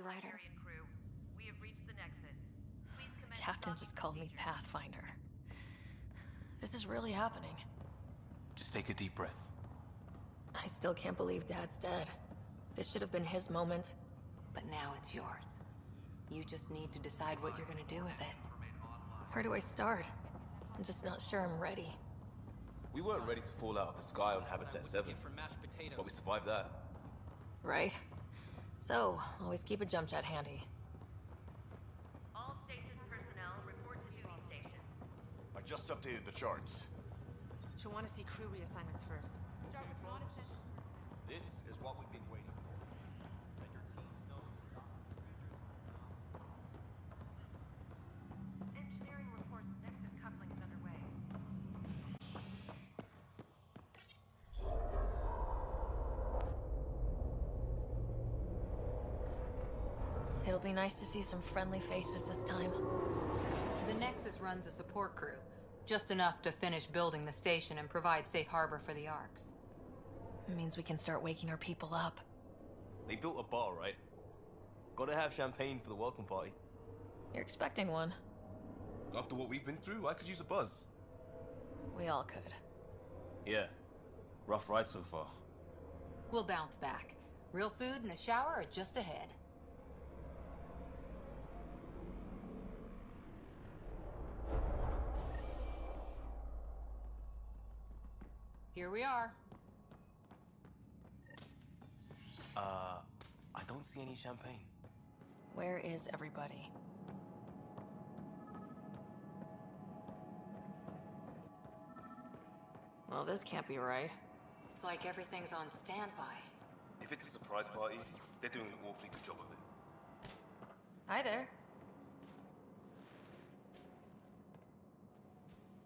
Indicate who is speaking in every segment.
Speaker 1: Ryder.
Speaker 2: Crew. We have reached the Nexus. Please commence
Speaker 3: Captain
Speaker 2: docking
Speaker 3: just called me
Speaker 2: procedures.
Speaker 3: Pathfinder. This is really happening.
Speaker 4: Just take a deep breath.
Speaker 3: I still can't believe Dad's dead. This should have been his moment.
Speaker 1: But now it's yours. You just need to decide what you're gonna do with it.
Speaker 3: Where do I start? I'm just not sure I'm ready.
Speaker 4: We weren't ready to fall out of the sky on Habitat 7, but we survived that.
Speaker 3: Right? So, always keep a jump jet handy.
Speaker 2: All stasis personnel report to duty stations.
Speaker 5: I just updated the charts.
Speaker 6: She'll want to see crew reassignments first. Start with non-essential.
Speaker 7: This is what we've been waiting for. Let your teams know
Speaker 2: Engineering reports Nexus coupling is underway.
Speaker 3: It'll be nice to see some friendly faces this time.
Speaker 1: The Nexus runs a support crew. Just enough to finish building the station and provide safe harbor for the Arks.
Speaker 3: It means we can start waking our people up.
Speaker 4: They built a bar, right? Gotta have champagne for the welcome party.
Speaker 3: You're expecting one.
Speaker 4: After what we've been through, I could use a buzz.
Speaker 3: We all could.
Speaker 4: Yeah. Rough ride so far.
Speaker 1: We'll bounce back. Real food and a shower are just ahead. Here we are.
Speaker 4: I don't see any champagne.
Speaker 3: Where is everybody? Well, this can't be right.
Speaker 1: It's like everything's on standby.
Speaker 4: If it's a surprise party, they're doing an awfully good job of it.
Speaker 3: Hi there.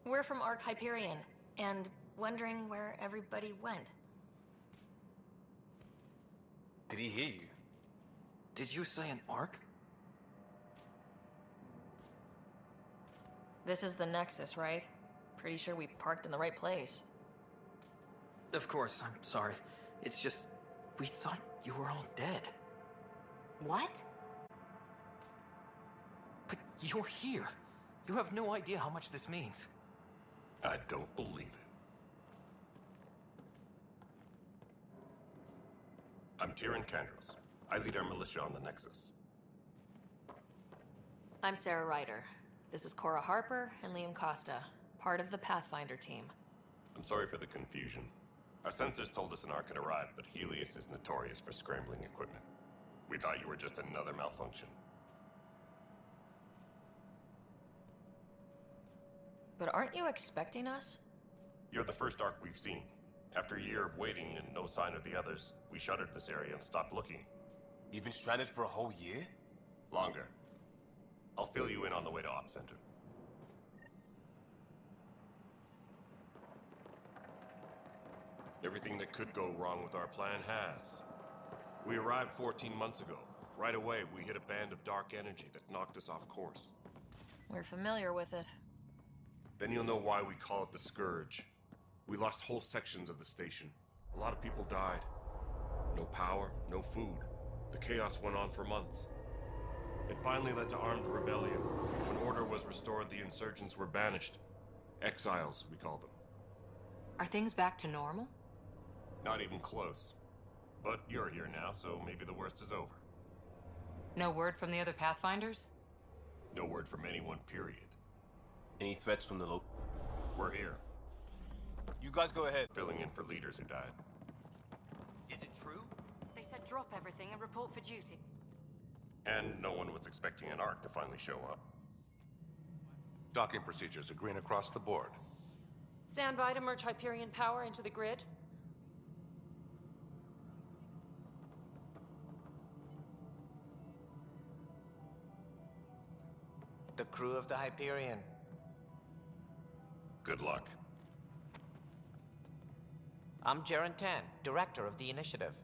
Speaker 3: We're from Ark Hyperion, and wondering where everybody went.
Speaker 4: Did he hear you?
Speaker 7: Did you say an arc?
Speaker 3: This is the Nexus, right? Pretty sure we parked in the right place.
Speaker 7: Of course, I'm sorry. It's just, we thought you were all dead.
Speaker 1: What?
Speaker 7: But you're here. You have no idea how much this means.
Speaker 5: I don't believe it. I'm Tyrion Kandros. I lead our militia on the Nexus.
Speaker 3: I'm Sarah Ryder. This is Cora Harper and Liam Costa, part of the Pathfinder team.
Speaker 5: I'm sorry for the confusion. Our sensors told us an Ark had arrived, but Helios is notorious for scrambling equipment. We thought you were just another malfunction.
Speaker 3: But aren't you expecting us?
Speaker 5: You're the first Ark we've seen. After a year of waiting and no sign of the others, we shuttered this area and stopped looking.
Speaker 4: You've been stranded for a whole year?
Speaker 5: Longer. I'll fill you in on the way to Op Center. Everything that could go wrong with our plan has. We arrived 14 months ago. Right away, we hit a band of dark energy that knocked us off course.
Speaker 3: We're familiar with it.
Speaker 5: Then you'll know why we call it the Scourge. We lost whole sections of the station. A lot of people died. No power, no food. The chaos went on for months. It finally led to armed rebellion. When order was restored, the insurgents were banished. Exiles, we call them.
Speaker 1: Are things back to normal?
Speaker 5: Not even close. But you're here now, so maybe the worst is over.
Speaker 1: No word from the other Pathfinders?
Speaker 5: No word from anyone, period.
Speaker 4: Any threats from the local?
Speaker 5: We're here,
Speaker 4: You guys go ahead.
Speaker 5: filling in for leaders who died.
Speaker 7: Is it true?
Speaker 6: They said drop everything and report for duty.
Speaker 5: And no one was expecting an Ark to finally show up.
Speaker 8: Docking procedures are green across the board.
Speaker 6: Stand by to merge Hyperion power into the grid.
Speaker 9: The crew of the Hyperion.
Speaker 5: Good luck.
Speaker 9: I'm Jaren Tan, director of the initiative.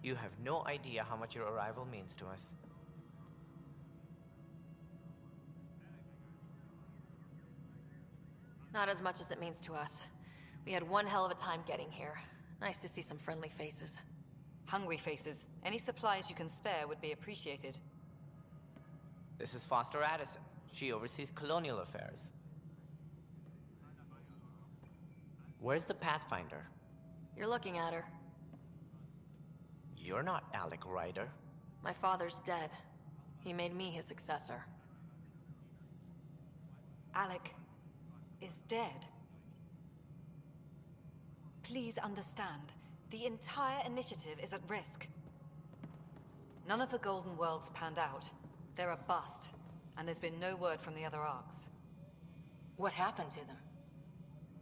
Speaker 9: You have no idea how much your arrival means to us.
Speaker 3: Not as much as it means to us. We had one hell of a time getting here. Nice to see some friendly faces.
Speaker 6: Hungry faces. Any supplies you can spare would be appreciated.
Speaker 9: This is Foster Addison. She oversees colonial affairs. Where's the Pathfinder?
Speaker 3: You're looking at her.
Speaker 9: You're not Alec Ryder.
Speaker 3: My father's dead. He made me his successor.
Speaker 10: Alec is dead. Please understand, the entire initiative is at risk. None of the Golden Worlds panned out. They're a bust, and there's been no word from the other arcs.
Speaker 1: What happened to them?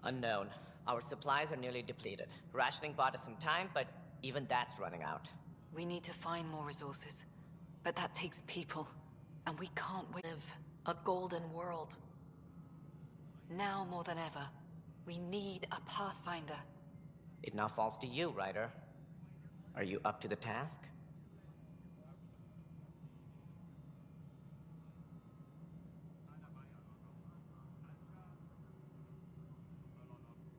Speaker 9: Unknown. Our supplies are nearly depleted. Rationing bought us some time, but even that's running out.
Speaker 10: We need to find more resources, but that takes people, and we can't wait.
Speaker 3: Live a golden world.
Speaker 10: Now more than ever, we need a Pathfinder.
Speaker 9: It now falls to you, Ryder. Are you up to the task?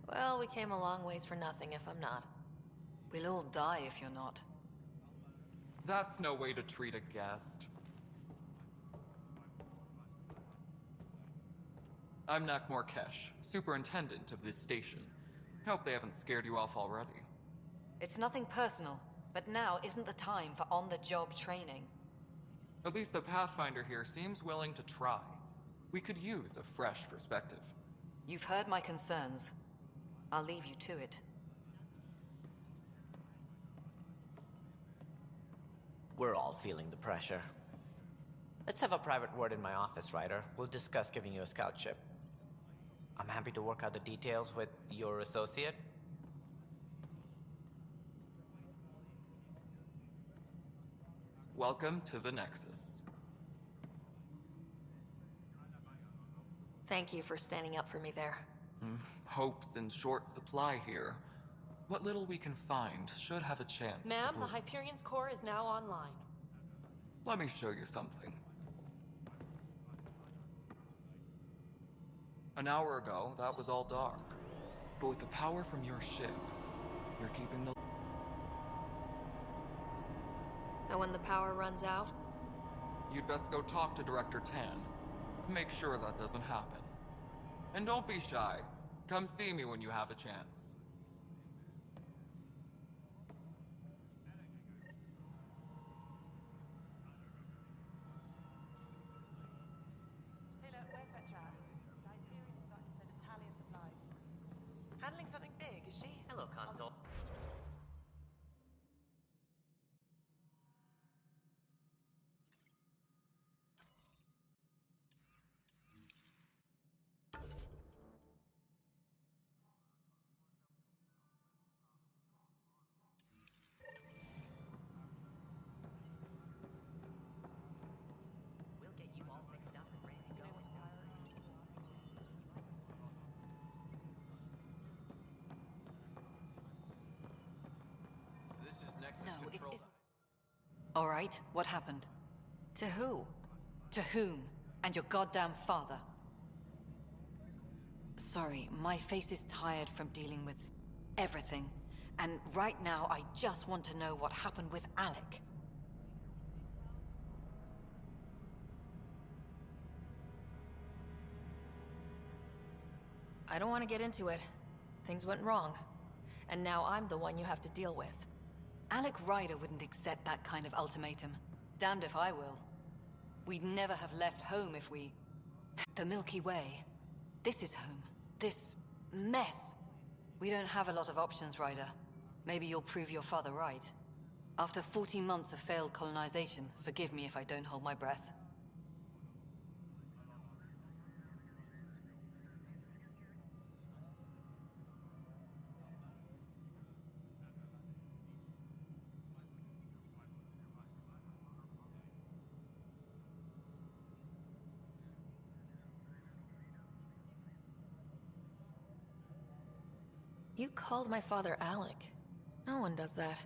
Speaker 3: Well, we came a long ways for nothing if I'm not.
Speaker 10: We'll all die if you're not.
Speaker 11: That's no way to treat a guest. I'm Nak Morkesh, superintendent of this station. Hope they haven't scared you off already.
Speaker 10: It's nothing personal, but now isn't the time for on-the-job training.
Speaker 11: At least the Pathfinder here seems willing to try. We could use a fresh perspective.
Speaker 10: You've heard my concerns. I'll leave you to it.
Speaker 9: We're all feeling the pressure. Let's have a private word in my office, Ryder. We'll discuss giving you a scout ship. I'm happy to work out the details with your associate.
Speaker 11: Welcome to the Nexus.
Speaker 3: Thank you for standing up for me there.
Speaker 11: Hope's in short supply here. What little we can find should have a chance.
Speaker 6: Ma'am, the Hyperion's core is now online.
Speaker 11: Let me show you something. An hour ago, that was all dark. But with the power from your ship, you're keeping the...
Speaker 3: And when the power runs out?
Speaker 11: You'd best go talk to Director Tan. Make sure that doesn't happen. And don't be shy. Come see me when you have a chance.
Speaker 6: Taylor, where's Vetrat? The Hyperion's starting to send a tally of supplies. Handling something big, is she?
Speaker 9: Hello, Console. We'll get you all fixed up and ready to go.
Speaker 4: This is Nexus
Speaker 10: No, it
Speaker 4: Control.
Speaker 10: isn't. All right, what happened?
Speaker 3: To who?
Speaker 10: To whom? And your goddamn father. Sorry, my face is tired from dealing with everything. And right now, I just want to know what happened with Alec.
Speaker 3: I don't want to get into it. Things went wrong. And now I'm the one you have to deal with.
Speaker 10: Alec Ryder wouldn't accept that kind of ultimatum. Damned if I will. We'd never have left home if we... The Milky Way. This is home. This mess. We don't have a lot of options, Ryder. Maybe you'll prove your father right. After 14 months of failed colonization, forgive me if I don't hold my breath.
Speaker 3: You called my father Alec. No one does that.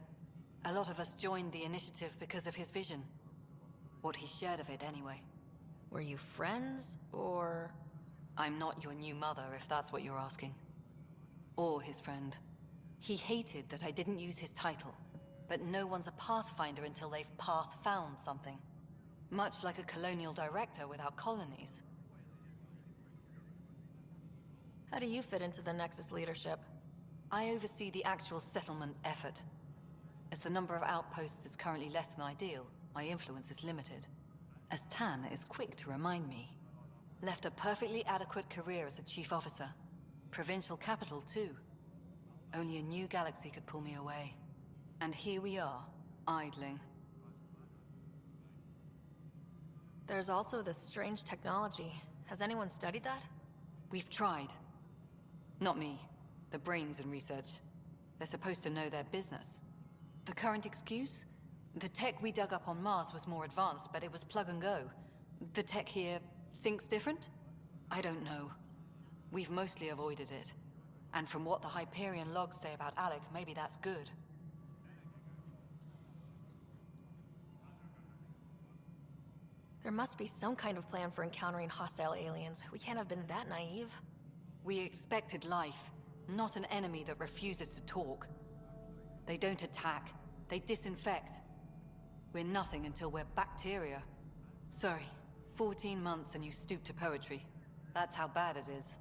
Speaker 10: A lot of us joined the initiative because of his vision. What he shared of it, anyway.
Speaker 3: Were you friends, or...?
Speaker 10: I'm not your new mother, if that's what you're asking. Or his friend. He hated that I didn't use his title. But no one's a Pathfinder until they've path-found something. Much like a colonial director without colonies.
Speaker 3: How do you fit into the Nexus leadership?
Speaker 10: I oversee the actual settlement effort. As the number of outposts is currently less than ideal, my influence is limited. As Tan is quick to remind me. Left a perfectly adequate career as a chief officer. Provincial capital, too. Only a new galaxy could pull me away. And here we are, idling.
Speaker 3: There's also this strange technology. Has anyone studied that?
Speaker 10: We've tried. Not me. The brains in research. They're supposed to know their business. The current excuse? The tech we dug up on Mars was more advanced, but it was plug and go. The tech here thinks different? I don't know. We've mostly avoided it. And from what the Hyperion logs say about Alec, maybe that's good.
Speaker 3: There must be some kind of plan for encountering hostile aliens. We can't have been that naive.
Speaker 10: We expected life, not an enemy that refuses to talk. They don't attack, they disinfect. We're nothing until we're bacteria. Sorry, 14 months and you stoop to poetry. That's how bad it is.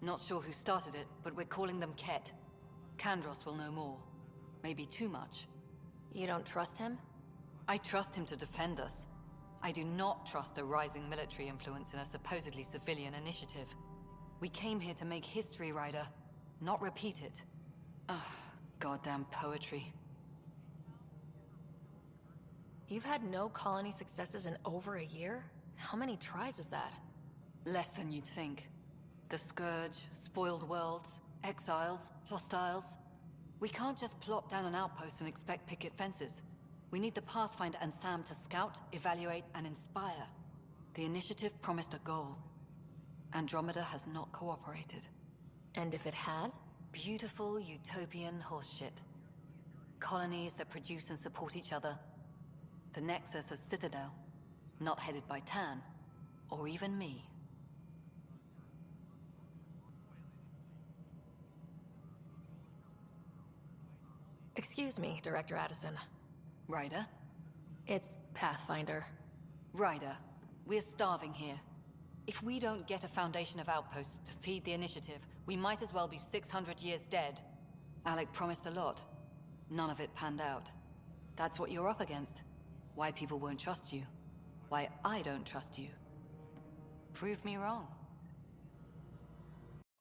Speaker 10: Not sure who started it, but we're calling them Ket. Kandros will know more. Maybe too much.
Speaker 3: You don't trust him?
Speaker 10: I trust him to defend us. I do not trust a rising military influence in a supposedly civilian initiative. We came here to make history, Ryder, not repeat it. Ugh, goddamn poetry.
Speaker 3: You've had no colony successes in over a year? How many tries is that?
Speaker 10: Less than you'd think. The Scourge, spoiled worlds, exiles, hostiles. We can't just plop down an outpost and expect picket fences. We need the Pathfinder and Sam to scout, evaluate, and inspire. The initiative promised a goal. Andromeda has not cooperated.
Speaker 3: And if it had?
Speaker 10: Beautiful utopian horseshit. Colonies that produce and support each other. The Nexus as Citadel, not headed by Tan, or even me.
Speaker 3: Excuse me, Director Addison.
Speaker 10: Ryder?
Speaker 3: It's Pathfinder.
Speaker 10: Ryder, we're starving here. If we don't get a foundation of outposts to feed the initiative, we might as well be 600 years dead. Alec promised a lot. None of it panned out. That's what you're up against. Why people won't trust you. Why I don't trust you. Prove me wrong.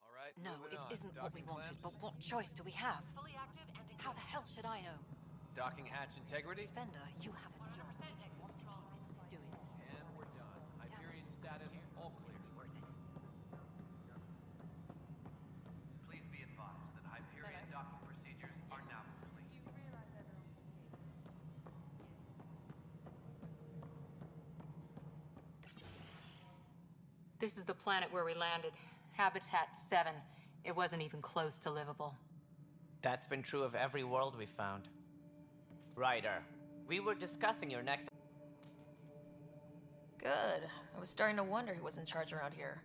Speaker 12: All right,
Speaker 10: No,
Speaker 12: moving
Speaker 10: it
Speaker 12: on.
Speaker 10: isn't what we
Speaker 12: Docking
Speaker 10: wanted,
Speaker 12: clamps,
Speaker 10: but what choice do we have?
Speaker 2: Fully active and
Speaker 10: How the hell should I know?
Speaker 12: docking hatch integrity,
Speaker 10: Spender, you have a job. If you want to keep it, do it.
Speaker 12: and we're done. Hyperion status, all clear. Please be advised that Hyperion docking procedures are now complete.
Speaker 6: You realize everyone.
Speaker 1: This is the planet where we landed. Habitat 7. It wasn't even close to livable.
Speaker 9: That's been true of every world we found. Ryder, we were discussing your next...
Speaker 3: Good. I was starting to wonder who was in charge around here.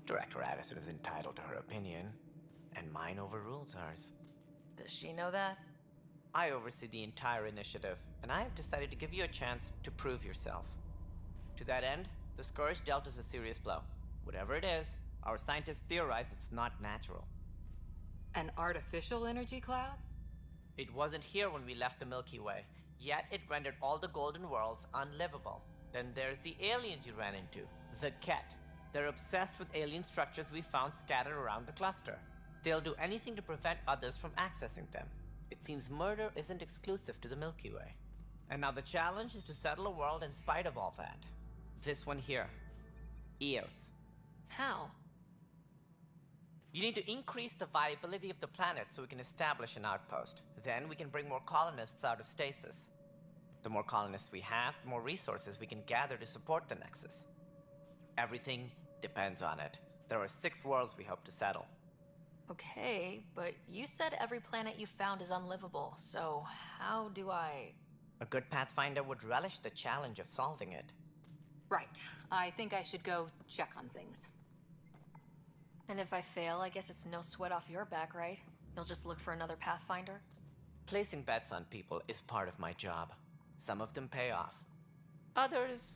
Speaker 9: Director Addison is entitled to her opinion, and mine overrules hers.
Speaker 3: Does she know that?
Speaker 9: I oversee the entire initiative, and I have decided to give you a chance to prove yourself. To that end, the Scourge dealt us a serious blow. Whatever it is, our scientists theorize it's not natural.
Speaker 1: An artificial energy cloud?
Speaker 9: It wasn't here when we left the Milky Way, yet it rendered all the golden worlds unlivable. Then there's the aliens you ran into, the Ket. They're obsessed with alien structures we found scattered around the cluster. They'll do anything to prevent others from accessing them. It seems murder isn't exclusive to the Milky Way. And now the challenge is to settle a world in spite of all that. This one here. Eos.
Speaker 3: How?
Speaker 9: You need to increase the viability of the planet so we can establish an outpost. Then we can bring more colonists out of stasis. The more colonists we have, the more resources we can gather to support the Nexus. Everything depends on it. There are 6 worlds we hope to settle.
Speaker 3: Okay, but you said every planet you found is unlivable, so how do I...
Speaker 9: A good Pathfinder would relish the challenge of solving it.
Speaker 1: Right. I think I should go check on things.
Speaker 3: And if I fail, I guess it's no sweat off your back, right? You'll just look for another Pathfinder?
Speaker 9: Placing bets on people is part of my job. Some of them pay off. Others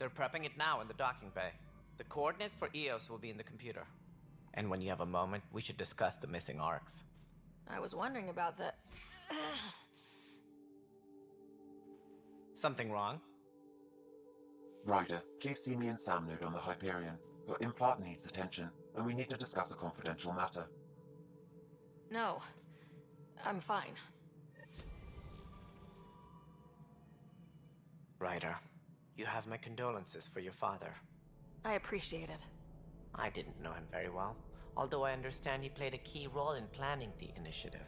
Speaker 9: They're prepping it now in the docking bay. The coordinates for EOS will be in the computer. And when you have a moment, we should discuss the missing arcs.
Speaker 3: I was wondering about the...
Speaker 9: Something wrong?
Speaker 13: Ryder, please see me and Sam Node on the Hyperion. Your implant needs attention, and we need to discuss a confidential matter.
Speaker 3: No. I'm fine.
Speaker 9: Ryder, you have my condolences for your father.
Speaker 3: I appreciate it.
Speaker 9: I didn't know him very well, although I understand he played a key role in planning the initiative.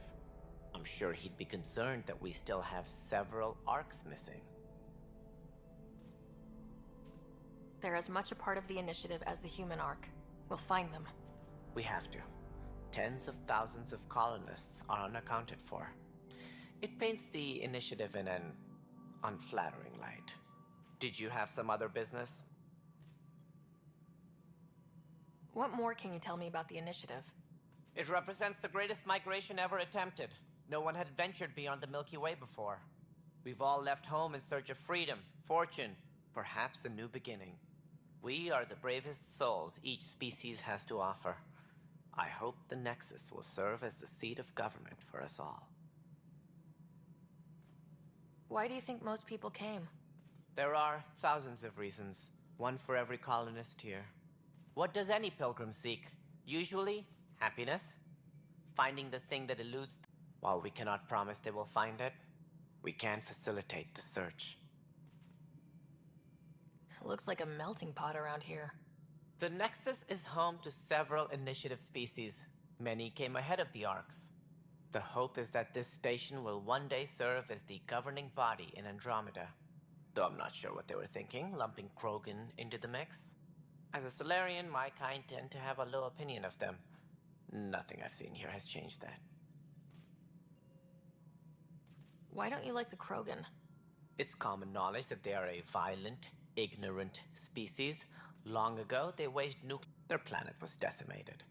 Speaker 9: I'm sure he'd be concerned that we still have several arcs missing.
Speaker 3: They're as much a part of the initiative as the human arc. We'll find them.
Speaker 9: We have to. Tens of thousands of colonists are unaccounted for. It paints the initiative in an unflattering light. Did you have some other business?
Speaker 3: What more can you tell me about the initiative?
Speaker 9: It represents the greatest migration ever attempted. No one had ventured beyond the Milky Way before. We've all left home in search of freedom, fortune, perhaps a new beginning. We are the bravest souls each species has to offer. I hope the Nexus will serve as the seat of government for us all.
Speaker 3: Why do you think most people came?
Speaker 9: There are thousands of reasons, one for every colonist here. What does any pilgrim seek? Usually, happiness. Finding the thing that eludes them. While we cannot promise they will find it, we can facilitate the search.
Speaker 3: It looks like a melting pot around here.
Speaker 9: The Nexus is home to several initiative species. Many came ahead of the arcs. The hope is that this station will one day serve as the governing body in Andromeda. Though I'm not sure what they were thinking, lumping Krogan into the mix. As a Solarian, my kind tend to have a low opinion of them. Nothing I've seen here has changed that.
Speaker 3: Why don't you like the Krogan?
Speaker 9: It's common knowledge that they are a violent, ignorant species. Long ago, they waged nuclear. Their planet was decimated.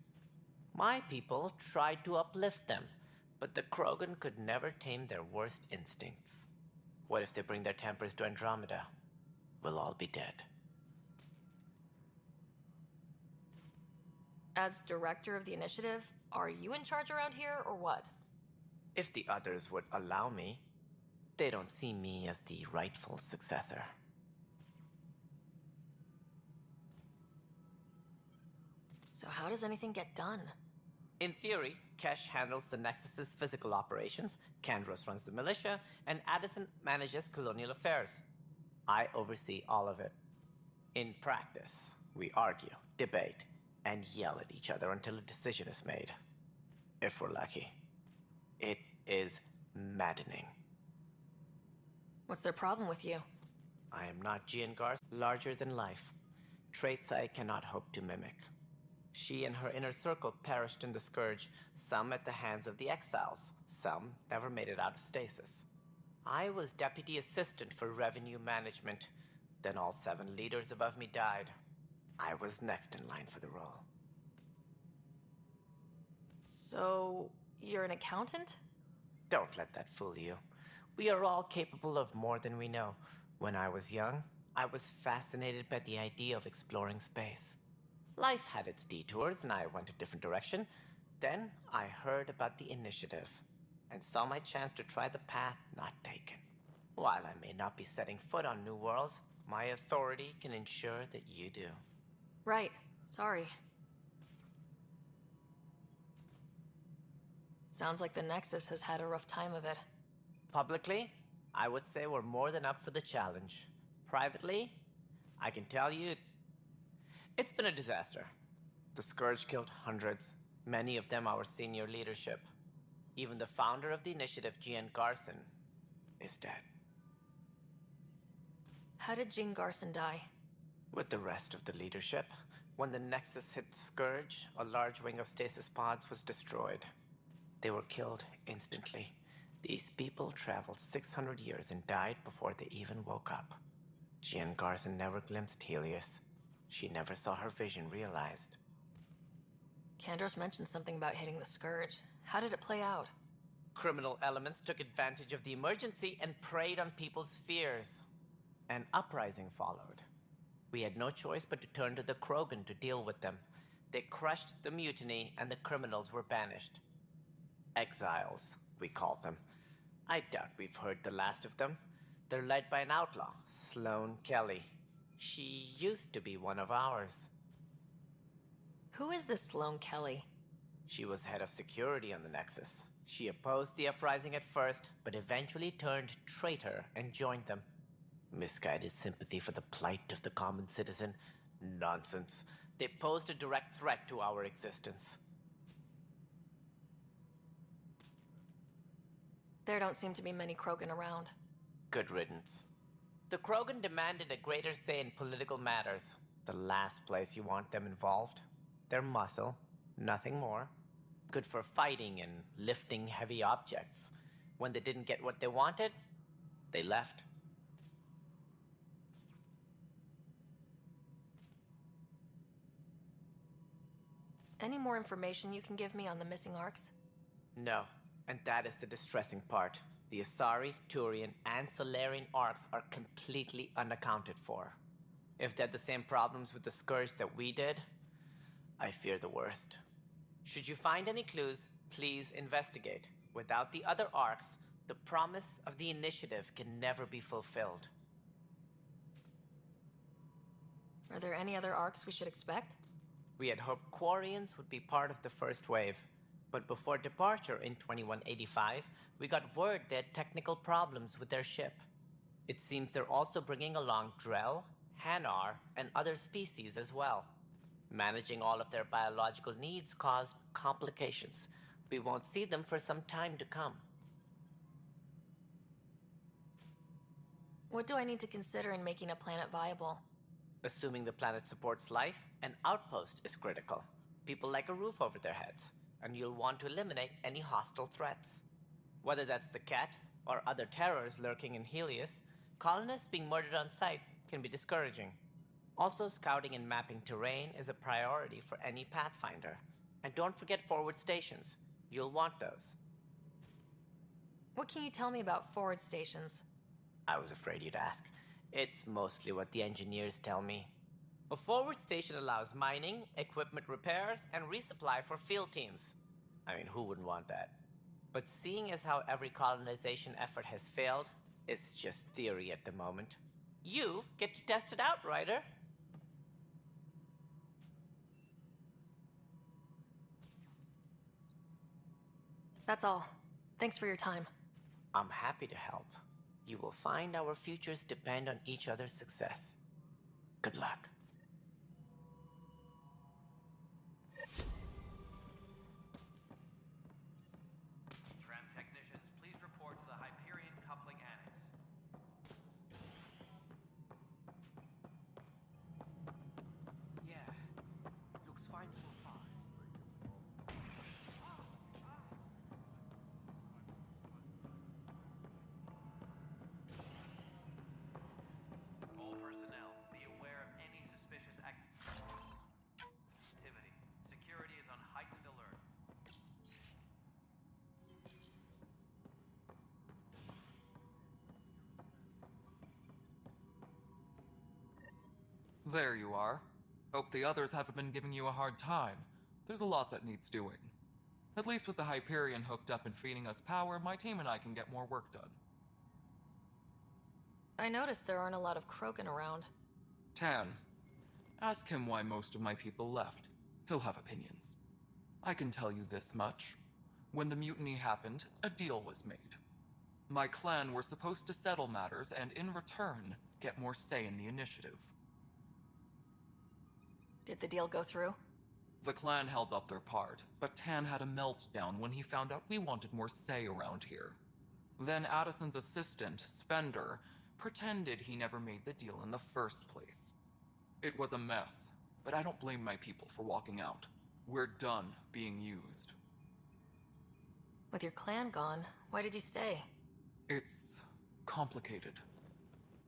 Speaker 9: My people tried to uplift them, but the Krogan could never tame their worst instincts. What if they bring their tempers to Andromeda? We'll all be dead.
Speaker 3: As director of the initiative, are you in charge around here, or what?
Speaker 9: If the others would allow me, they don't see me as the rightful successor.
Speaker 3: So how does anything get done?
Speaker 9: In theory, Kesh handles the Nexus's physical operations, Kandros runs the militia, and Addison manages colonial affairs. I oversee all of it. In practice, we argue, debate, and yell at each other until a decision is made. If we're lucky. It is maddening.
Speaker 3: What's their problem with you?
Speaker 9: I am not Jean Garth, larger than life. Traits I cannot hope to mimic. She and her inner circle perished in the Scourge, some at the hands of the Exiles, some never made it out of stasis. I was deputy assistant for revenue management. Then all 7 leaders above me died. I was next in line for the role.
Speaker 3: So, you're an accountant?
Speaker 9: Don't let that fool you. We are all capable of more than we know. When I was young, I was fascinated by the idea of exploring space. Life had its detours, and I went a different direction. Then I heard about the initiative, and saw my chance to try the path not taken. While I may not be setting foot on new worlds, my authority can ensure that you do.
Speaker 3: Right. Sorry. Sounds like the Nexus has had a rough time of it.
Speaker 9: Publicly, I would say we're more than up for the challenge. Privately, I can tell you, it's been a disaster. The Scourge killed hundreds, many of them our senior leadership. Even the founder of the initiative, Jean Garson, is dead.
Speaker 3: How did Jean Garson die?
Speaker 9: With the rest of the leadership, when the Nexus hit the Scourge, a large wing of stasis pods was destroyed. They were killed instantly. These people traveled 600 years and died before they even woke up. Jean Garson never glimpsed Helios. She never saw her vision realized.
Speaker 3: Kandros mentioned something about hitting the Scourge. How did it play out?
Speaker 9: Criminal elements took advantage of the emergency and preyed on people's fears. An uprising followed. We had no choice but to turn to the Krogan to deal with them. They crushed the mutiny and the criminals were banished. Exiles, we call them. I doubt we've heard the last of them. They're led by an outlaw, Sloane Kelly. She used to be one of ours.
Speaker 3: Who is this Sloane Kelly?
Speaker 9: She was head of security on the Nexus. She opposed the uprising at first, but eventually turned traitor and joined them. Misguided sympathy for the plight of the common citizen? Nonsense. They posed a direct threat to our existence.
Speaker 3: There don't seem to be many Krogan around.
Speaker 9: Good riddance. The Krogan demanded a greater say in political matters. The last place you want them involved. They're muscle, nothing more. Good for fighting and lifting heavy objects. When they didn't get what they wanted, they left.
Speaker 3: Any more information you can give me on the missing arcs?
Speaker 9: No, and that is the distressing part. The Asari, Turian, and Solarian arcs are completely unaccounted for. If they had the same problems with the Scourge that we did, I fear the worst. Should you find any clues, please investigate. Without the other arcs, the promise of the Initiative can never be fulfilled.
Speaker 3: Are there any other arcs we should expect?
Speaker 9: We had hoped Quarians would be part of the first wave, but before departure in 2185, we got word they had technical problems with their ship. It seems they're also bringing along Drell, Hanar, and other species as well. Managing all of their biological needs caused complications. We won't see them for some time to come.
Speaker 3: What do I need to consider in making a planet viable?
Speaker 9: Assuming the planet supports life, an outpost is critical. People like a roof over their heads, and you'll want to eliminate any hostile threats. Whether that's the Cat or other terrors lurking in Helios, colonists being murdered on sight can be discouraging. Also, scouting and mapping terrain is a priority for any Pathfinder. And don't forget forward stations. You'll want those.
Speaker 3: What can you tell me about forward stations?
Speaker 9: I was afraid you'd ask. It's mostly what the engineers tell me. A forward station allows mining, equipment repairs, and resupply for field teams. I mean, who wouldn't want that? But seeing as how every colonization effort has failed, it's just theory at the moment. You get to test it out, Ryder.
Speaker 3: That's all. Thanks for your time.
Speaker 9: I'm happy to help. You will find our futures depend on each other's success. Good luck.
Speaker 12: Tram technicians, please report to the Hyperion Coupling Annex.
Speaker 7: Yeah, looks fine so far.
Speaker 12: All personnel, be aware of any suspicious activity. Security is on heightened alert.
Speaker 11: There you are. Hope the others haven't been giving you a hard time. There's a lot that needs doing. At least with the Hyperion hooked up and feeding us power, my team and I can get more work done.
Speaker 3: I noticed there aren't a lot of Krogan around.
Speaker 11: Tan. Ask him why most of my people left. He'll have opinions. I can tell you this much. When the mutiny happened, a deal was made. My clan were supposed to settle matters and, in return, get more say in the initiative.
Speaker 3: Did the deal go through?
Speaker 11: The clan held up their part, but Tan had a meltdown when he found out we wanted more say around here. Then Addison's assistant, Spender, pretended he never made the deal in the first place. It was a mess, but I don't blame my people for walking out. We're done being used.
Speaker 3: With your clan gone, why did you stay?
Speaker 11: It's complicated.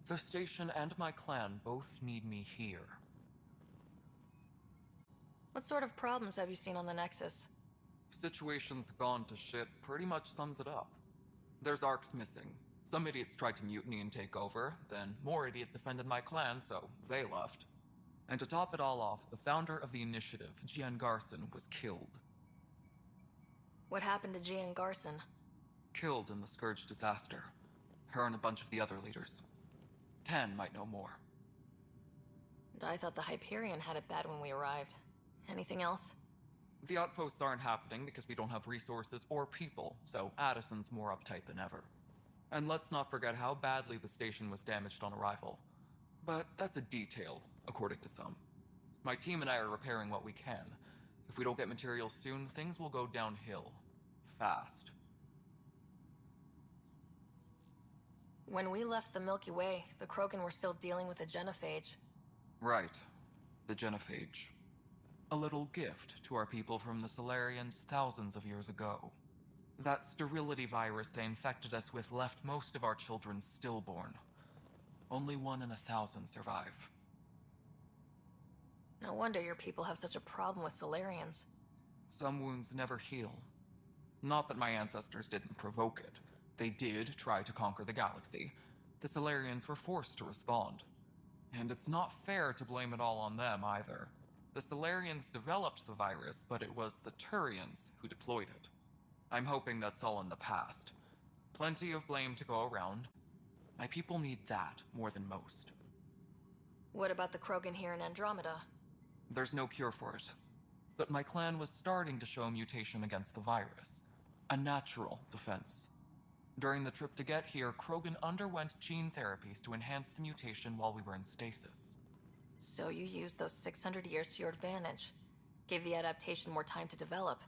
Speaker 11: The station and my clan both need me here.
Speaker 3: What sort of problems have you seen on the Nexus?
Speaker 11: Situation's gone to shit pretty much sums it up. There's arcs missing. Some idiots tried to mutiny and take over, then more idiots offended my clan, so they left. And to top it all off, the founder of the initiative, Gian Garson, was killed.
Speaker 3: What happened to Gian Garson?
Speaker 11: Killed in the Scourge disaster. Her and a bunch of the other leaders. Tan might know more.
Speaker 3: And I thought the Hyperion had it bad when we arrived. Anything else?
Speaker 11: The outposts aren't happening because we don't have resources or people, so Addison's more uptight than ever. And let's not forget how badly the station was damaged on arrival. But that's a detail, according to some. My team and I are repairing what we can. If we don't get materials soon, things will go downhill. Fast.
Speaker 3: When we left the Milky Way, the Krogan were still dealing with the genophage.
Speaker 11: Right. The genophage. A little gift to our people from the Solarians thousands of years ago. That sterility virus they infected us with left most of our children stillborn. Only 1 in 1,000 survive.
Speaker 3: No wonder your people have such a problem with Solarians.
Speaker 11: Some wounds never heal. Not that my ancestors didn't provoke it. They did try to conquer the galaxy. The Solarians were forced to respond. And it's not fair to blame it all on them either. The Solarians developed the virus, but it was the Turians who deployed it. I'm hoping that's all in the past. Plenty of blame to go around. My people need that more than most.
Speaker 3: What about the Krogan here in Andromeda?
Speaker 11: There's no cure for it. But my clan was starting to show mutation against the virus. A natural defense. During the trip to get here, Krogan underwent gene therapies to enhance the mutation while we were in stasis.
Speaker 3: So you used those 600 years to your advantage. Gave the adaptation more time to develop.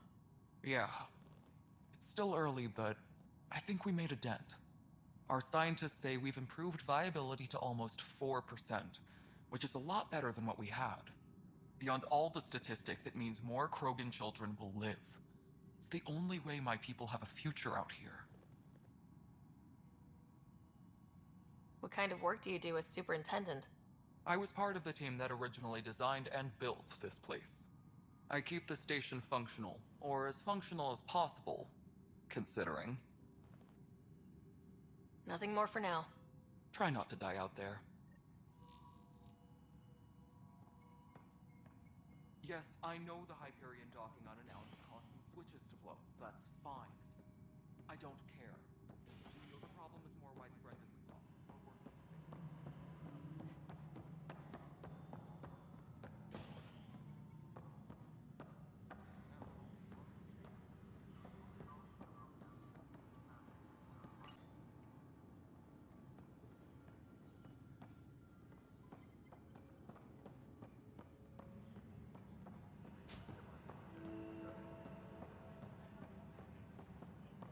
Speaker 11: Yeah. It's still early, but I think we made a dent. Our scientists say we've improved viability to almost 4%, which is a lot better than what we had. Beyond all the statistics, it means more Krogan children will live. It's the only way my people have a future out here.
Speaker 3: What kind of work do you do as superintendent?
Speaker 11: I was part of the team that originally designed and built this place. I keep the station functional, or as functional as possible, considering.
Speaker 3: Nothing more for now.
Speaker 11: Try not to die out there. Yes, I know the Hyperion docking unannounced caused some switches to blow. That's fine. I don't care. We know the problem is more widespread than we thought. We're working to fix it.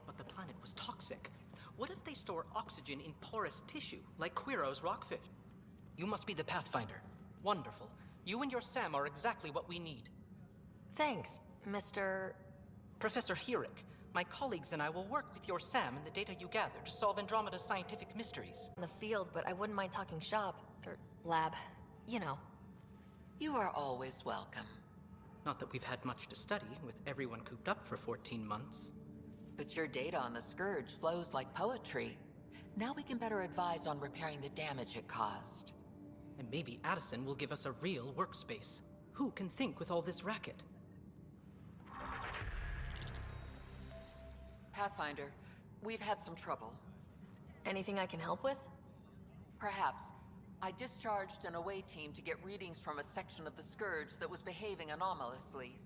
Speaker 14: But the planet was toxic. What if they store oxygen in porous tissue, like Quiro's rockfish? You must be the Pathfinder. Wonderful. You and your Sam are exactly what we need.
Speaker 3: Thanks, Mr.
Speaker 14: Professor Herrick, my colleagues and I will work with your Sam and the data you gather to solve Andromeda's scientific mysteries.
Speaker 3: In the field, but I wouldn't mind talking shop, or lab, you know.
Speaker 15: You are always welcome.
Speaker 14: Not that we've had much to study, with everyone cooped up for 14 months.
Speaker 15: But your data on the Scourge flows like poetry. Now we can better advise on repairing the damage it caused.
Speaker 14: And maybe Addison will give us a real workspace. Who can think with all this racket?
Speaker 15: Pathfinder, we've had some trouble.
Speaker 3: Anything I can help with?
Speaker 15: Perhaps. I discharged an away team to get readings from a section of the Scourge that was behaving anomalously.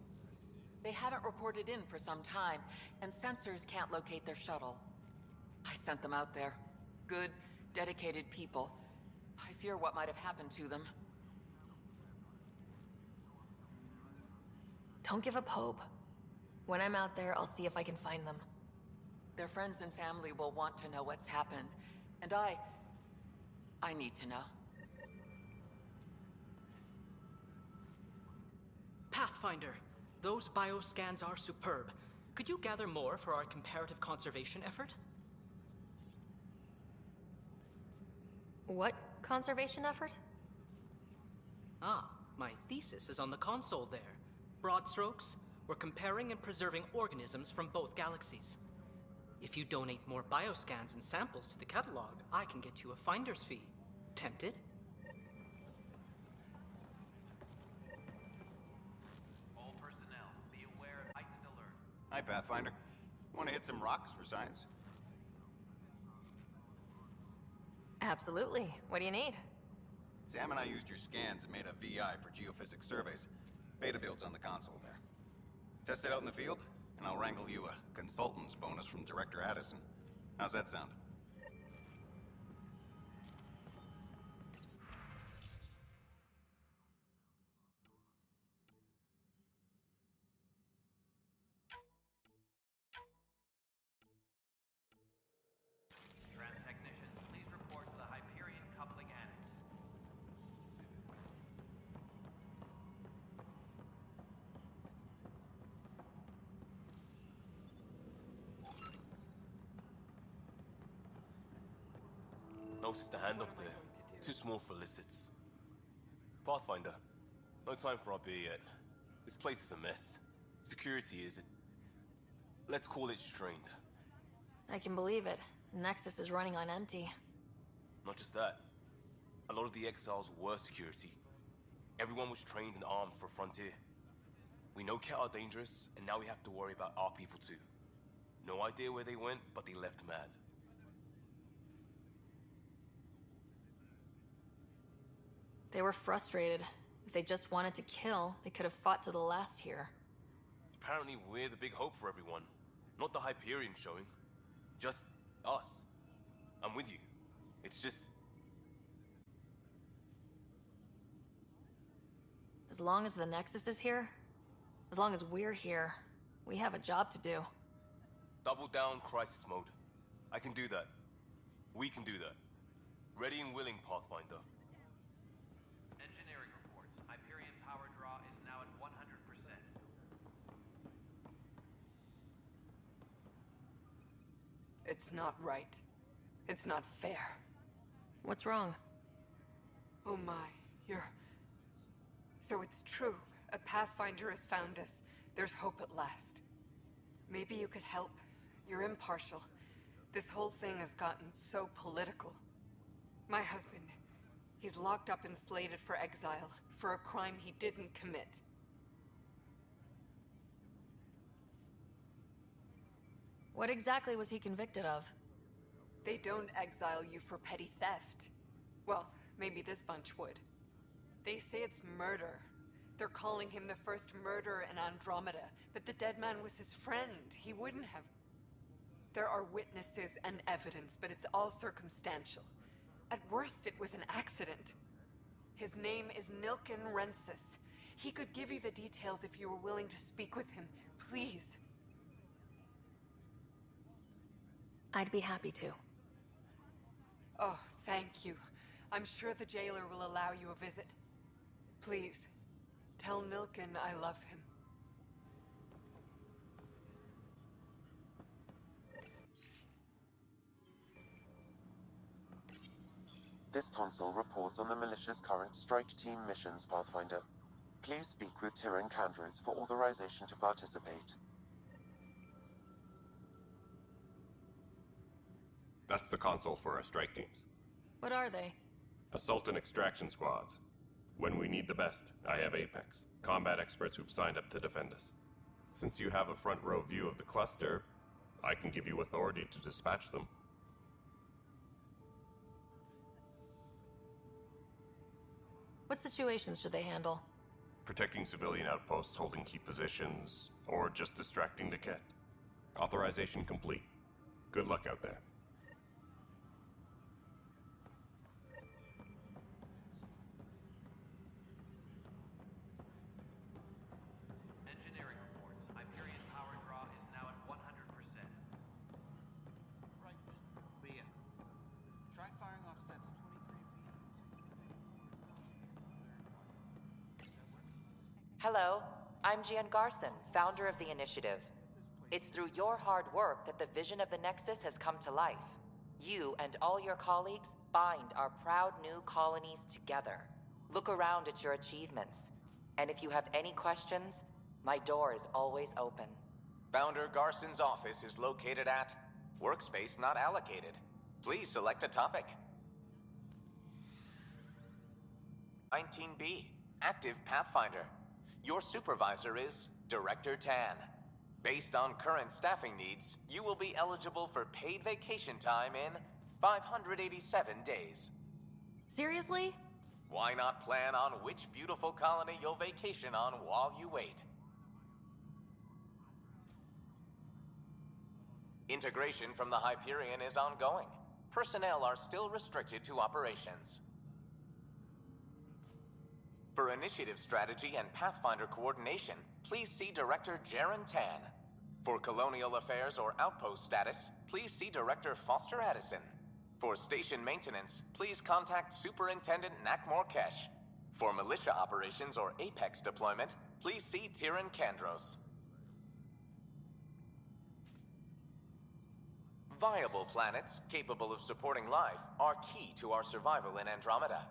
Speaker 15: They haven't reported in for some time, and sensors can't locate their shuttle. I sent them out there. Good, dedicated people. I fear what might have happened to them.
Speaker 3: Don't give up hope. When I'm out there, I'll see if I can find them.
Speaker 15: Their friends and family will want to know what's happened, and I need to know.
Speaker 14: Pathfinder, those bioscans are superb. Could you gather more for our comparative conservation effort?
Speaker 3: What conservation effort?
Speaker 14: Ah, my thesis is on the console there. Broad strokes, we're comparing and preserving organisms from both galaxies. If you donate more bioscans and samples to the catalog, I can get you a finder's fee. Tempted?
Speaker 16: Hi, Pathfinder. Want to hit some rocks for science?
Speaker 3: Absolutely. What do you need?
Speaker 16: Sam and I used your scans and made a VI for geophysics surveys. Beta builds on the console there. Test it out in the field, and I'll wrangle you a consultant's bonus from Director Addison. How's that sound?
Speaker 12: Tran technicians, please report to the Hyperion coupling annex.
Speaker 4: Notice the handoff there. Too small for lizards. Pathfinder, no time for our beer yet. This place is a mess. Security is, let's call it strained.
Speaker 3: I can believe it. Nexus is running on empty.
Speaker 4: Not just that. A lot of the exiles were security. Everyone was trained and armed for Frontier. We know Ket are dangerous, and now we have to worry about our people too. No idea where they went, but they left mad.
Speaker 3: They were frustrated. If they just wanted to kill, they could have fought to the last here.
Speaker 4: Apparently we're the big hope for everyone. Not the Hyperion showing. Just us. I'm with you. It's just...
Speaker 3: As long as the Nexus is here, as long as we're here, we have a job to do.
Speaker 4: Double down crisis mode. I can do that. We can do that. Ready and willing, Pathfinder.
Speaker 12: Engineering reports. Hyperion power draw is now at 100%.
Speaker 17: It's not right. It's not fair.
Speaker 3: What's wrong?
Speaker 17: Oh my, So it's true. A Pathfinder has found us. There's hope at last. Maybe you could help. You're impartial. This whole thing has gotten so political. My husband, he's locked up and slated for exile for a crime he didn't commit.
Speaker 3: What exactly was he convicted of?
Speaker 17: They don't exile you for petty theft. Well, maybe this bunch would. They say it's murder. They're calling him the first murderer in Andromeda, but the dead man was his friend. He wouldn't have... There are witnesses and evidence, but it's all circumstantial. At worst, it was an accident. His name is Nilken Rensis. He could give you the details if you were willing to speak with him. Please.
Speaker 3: I'd be happy to.
Speaker 17: Oh, thank you. I'm sure the jailer will allow you a visit. Please, tell Nilken I love him.
Speaker 13: This console reports on the militia's current strike team missions, Pathfinder. Please speak with Tyrion Candros for authorization to participate.
Speaker 5: That's the console for our strike teams.
Speaker 3: What are they?
Speaker 5: Assault and extraction squads. When we need the best, I have Apex, combat experts who've signed up to defend us. Since you have a front row view of the cluster, I can give you authority to dispatch them.
Speaker 3: What situations should they handle?
Speaker 5: Protecting civilian outposts, holding key positions, or just distracting the Ket. Authorization complete. Good luck out there.
Speaker 12: Engineering reports. Hyperion power draw is now at 100%.
Speaker 18: Right. Leah, try firing off sets 23B.
Speaker 2: Hello, I'm Gian Garson, founder of the initiative. It's through your hard work that the vision of the Nexus has come to life. You and all your colleagues bind our proud new colonies together. Look around at your achievements. And if you have any questions, my door is always open.
Speaker 19: Founder Garson's office is located at Workspace Not Allocated. Please select a topic. 19B, Active Pathfinder. Your supervisor is Director Tan. Based on current staffing needs, you will be eligible for paid vacation time in 587 days.
Speaker 3: Seriously?
Speaker 19: Why not plan on which beautiful colony you'll vacation on while you wait? Integration from the Hyperion is ongoing. Personnel are still restricted to operations. For initiative strategy and Pathfinder coordination, please see Director Jaren Tan. For colonial affairs or outpost status, please see Director Foster Addison. For station maintenance, please contact Superintendent Nakmor Kesh. For militia operations or Apex deployment, please see Tyran Kandros. Viable planets capable of supporting life are key to our survival in Andromeda.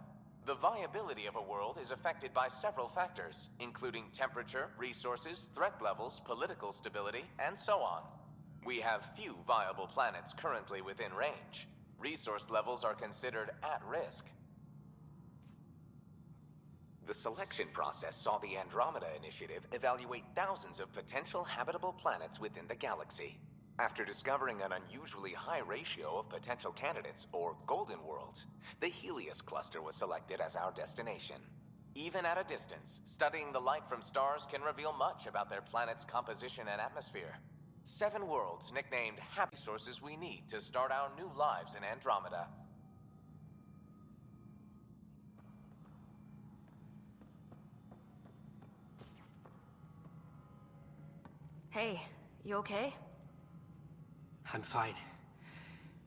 Speaker 19: The viability of a world is affected by several factors, including temperature, resources, threat levels, political stability, and so on. We have few viable planets currently within range. Resource levels are considered at risk. The selection process saw the Andromeda Initiative evaluate thousands of potential habitable planets within the galaxy. After discovering an unusually high ratio of potential candidates, or golden worlds, the Helios cluster was selected as our destination. Even at a distance, studying the light from stars can reveal much about their planet's composition and atmosphere. 7 worlds nicknamed happy sources we need to start our new lives in Andromeda.
Speaker 3: Hey, you okay?
Speaker 20: I'm fine.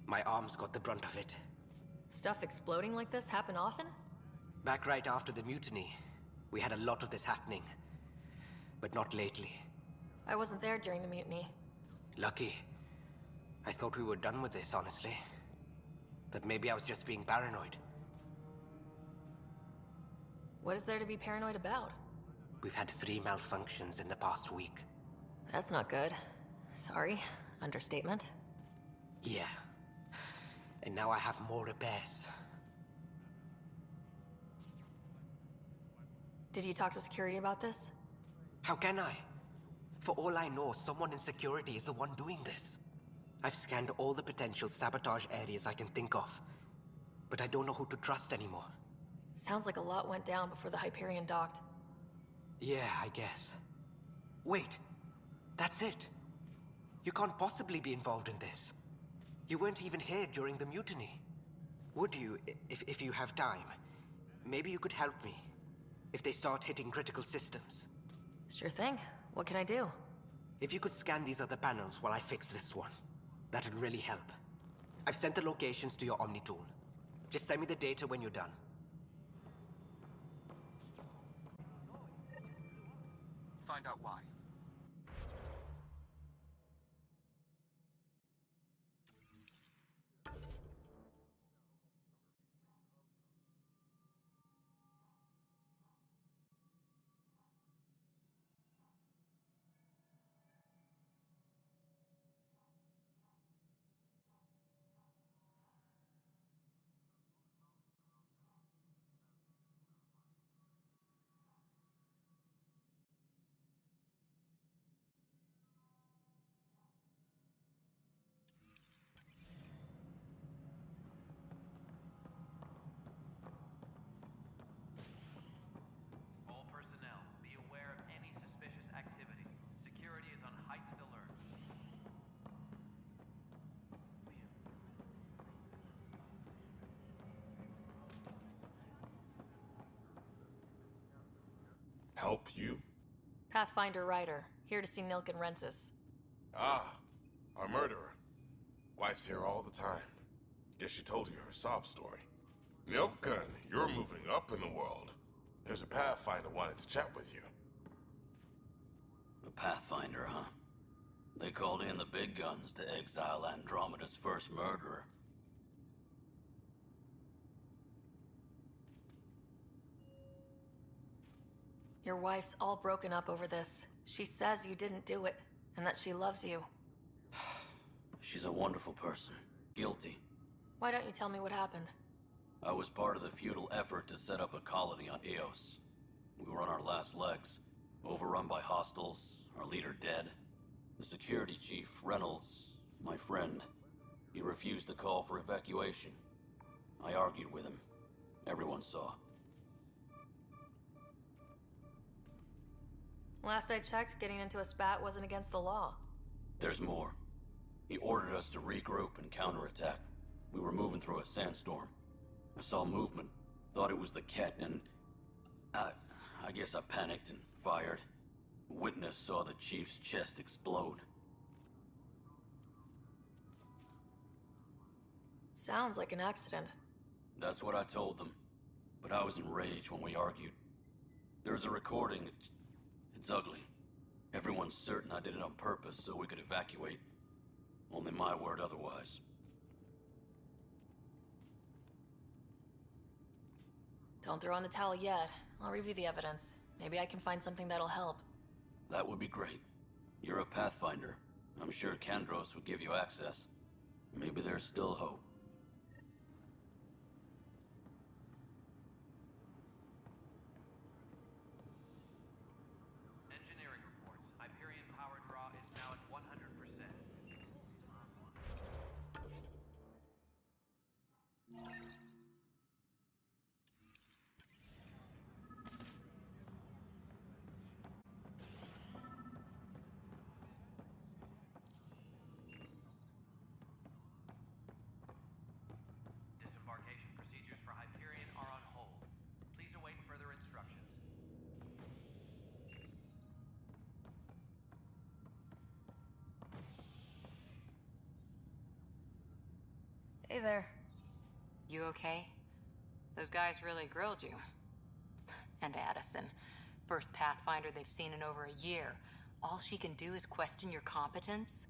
Speaker 20: My arms got the brunt of it.
Speaker 3: Stuff exploding like this happen often?
Speaker 20: Back right after the mutiny, we had a lot of this happening. But not lately.
Speaker 3: I wasn't there during the mutiny.
Speaker 20: Lucky. I thought we were done with this, honestly. That maybe I was just being paranoid.
Speaker 3: What is there to be paranoid about?
Speaker 20: We've had 3 malfunctions in the past week.
Speaker 3: That's not good. Sorry. Understatement.
Speaker 20: Yeah. And now I have more repairs.
Speaker 3: Did you talk to security about this?
Speaker 20: How can I? For all I know, someone in security is the one doing this. I've scanned all the potential sabotage areas I can think of. But I don't know who to trust anymore.
Speaker 3: Sounds like a lot went down before the Hyperion docked.
Speaker 20: Yeah, I guess. Wait. That's it. You can't possibly be involved in this. You weren't even here during the mutiny. Would you, if you have time? Maybe you could help me. If they start hitting critical systems.
Speaker 3: Sure thing. What can I do?
Speaker 20: If you could scan these other panels while I fix this one, that'd really help. I've sent the locations to your Omni tool. Just send me the data when you're done.
Speaker 11: Find out why.
Speaker 12: All personnel, be aware of any suspicious activity. Security is on heightened alert.
Speaker 5: Help you?
Speaker 3: Pathfinder Ryder, here to see Nilk and Rensis.
Speaker 5: Ah, our murderer. Wife's here all the time. Guess she told you her sob story. Nilkan, you're moving up in the world. There's a Pathfinder wanting to chat with you.
Speaker 21: The Pathfinder, huh? They called in the big guns to exile Andromeda's first murderer.
Speaker 3: Your wife's all broken up over this. She says you didn't do it, and that she loves you.
Speaker 21: She's a wonderful person. Guilty.
Speaker 3: Why don't you tell me what happened?
Speaker 21: I was part of the futile effort to set up a colony on Eos. We were on our last legs, overrun by hostiles, our leader dead. The security chief, Reynolds, my friend, he refused to call for evacuation. I argued with him. Everyone saw.
Speaker 3: Last I checked, getting into a spat wasn't against the law.
Speaker 21: There's more. He ordered us to regroup and counterattack. We were moving through a sandstorm. I saw movement, thought it was the Ket, and I guess I panicked and fired. Witness saw the chief's chest explode.
Speaker 3: Sounds like an accident.
Speaker 21: That's what I told them. But I was enraged when we argued. There's a recording. It's ugly. Everyone's certain I did it on purpose so we could evacuate. Only my word otherwise.
Speaker 3: Don't throw in the towel yet. I'll review the evidence. Maybe I can find something that'll help.
Speaker 21: That would be great. You're a Pathfinder. I'm sure Kandros would give you access. Maybe there's still hope.
Speaker 12: Engineering reports. Hyperion power draw is now at 100%. Disembarkation procedures for Hyperion are on hold. Please await further instructions.
Speaker 3: Hey there.
Speaker 1: You okay? Those guys really grilled you. And Addison. First Pathfinder they've seen in over a year. All she can do is question your competence?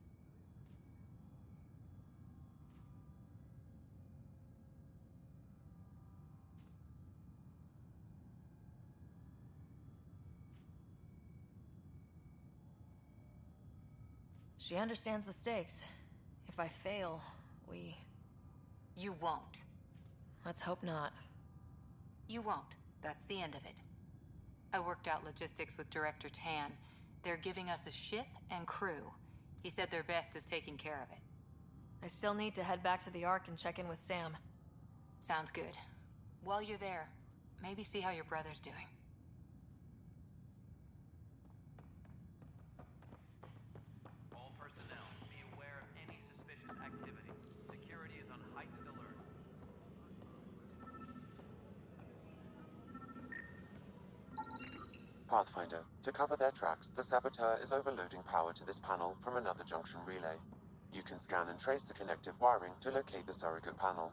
Speaker 3: She understands the stakes. If I fail, we...
Speaker 1: You won't.
Speaker 3: Let's hope not.
Speaker 1: You won't. That's the end of it. I worked out logistics with Director Tan. They're giving us a ship and crew. He said their best is taking care of it.
Speaker 3: I still need to head back to the Ark and check in with Sam.
Speaker 1: Sounds good. While you're there, maybe see how your brother's doing.
Speaker 12: All personnel, be aware of any suspicious activity. Security is on heightened alert.
Speaker 13: Pathfinder, to cover their tracks, the Saboteur is overloading power to this panel from another junction relay. You can scan and trace the connective wiring to locate the surrogate panel.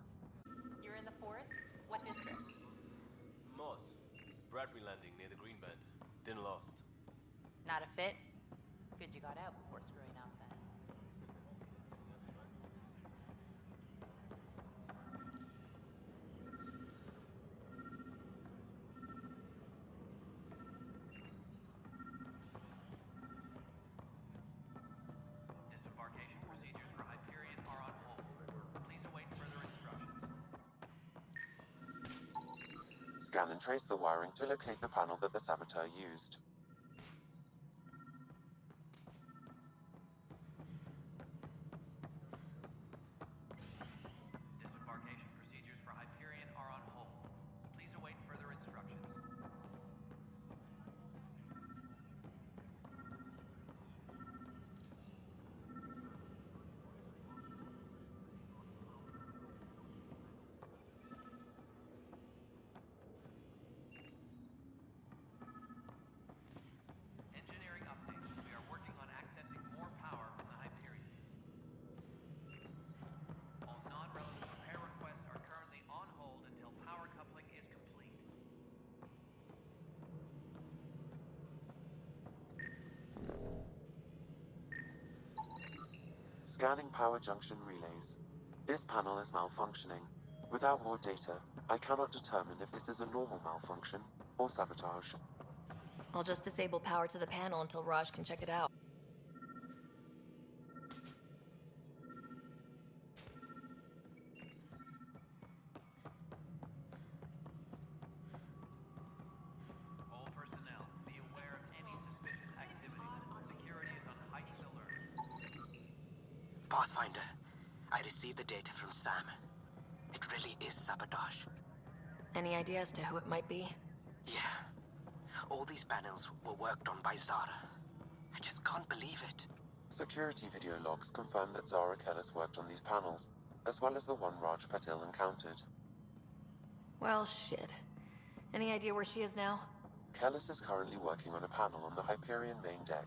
Speaker 2: You're in the forest? What district?
Speaker 4: Moss. Bradbury landing near the Green Band. Didn't last.
Speaker 2: Not a fit? Good you got out before screwing up then.
Speaker 12: Disembarkation procedures for Hyperion are on hold. Please await further instructions.
Speaker 13: Scan and trace the wiring to locate the panel that the Saboteur used.
Speaker 12: Disembarkation procedures for Hyperion are on hold. Please await further instructions. Engineering update. We are working on accessing more power from the Hyperion. All non-relevant repair requests are currently on hold until power coupling is complete.
Speaker 13: Scanning power junction relays. This panel is malfunctioning. Without more data, I cannot determine if this is a normal malfunction or sabotage.
Speaker 3: I'll just disable power to the panel until Raj can check it out.
Speaker 12: All personnel, be aware of any suspicious activity. Security is on heightened alert.
Speaker 20: Pathfinder, I received the data from Sam. It really is sabotage.
Speaker 3: Any idea as to who it might be?
Speaker 20: Yeah. All these panels were worked on by Zara. I just can't believe it.
Speaker 13: Security video logs confirm that Zara Kellis worked on these panels, as well as the one Raj Patil encountered.
Speaker 3: Well, shit. Any idea where she is now?
Speaker 13: Kellis is currently working on a panel on the Hyperion main deck.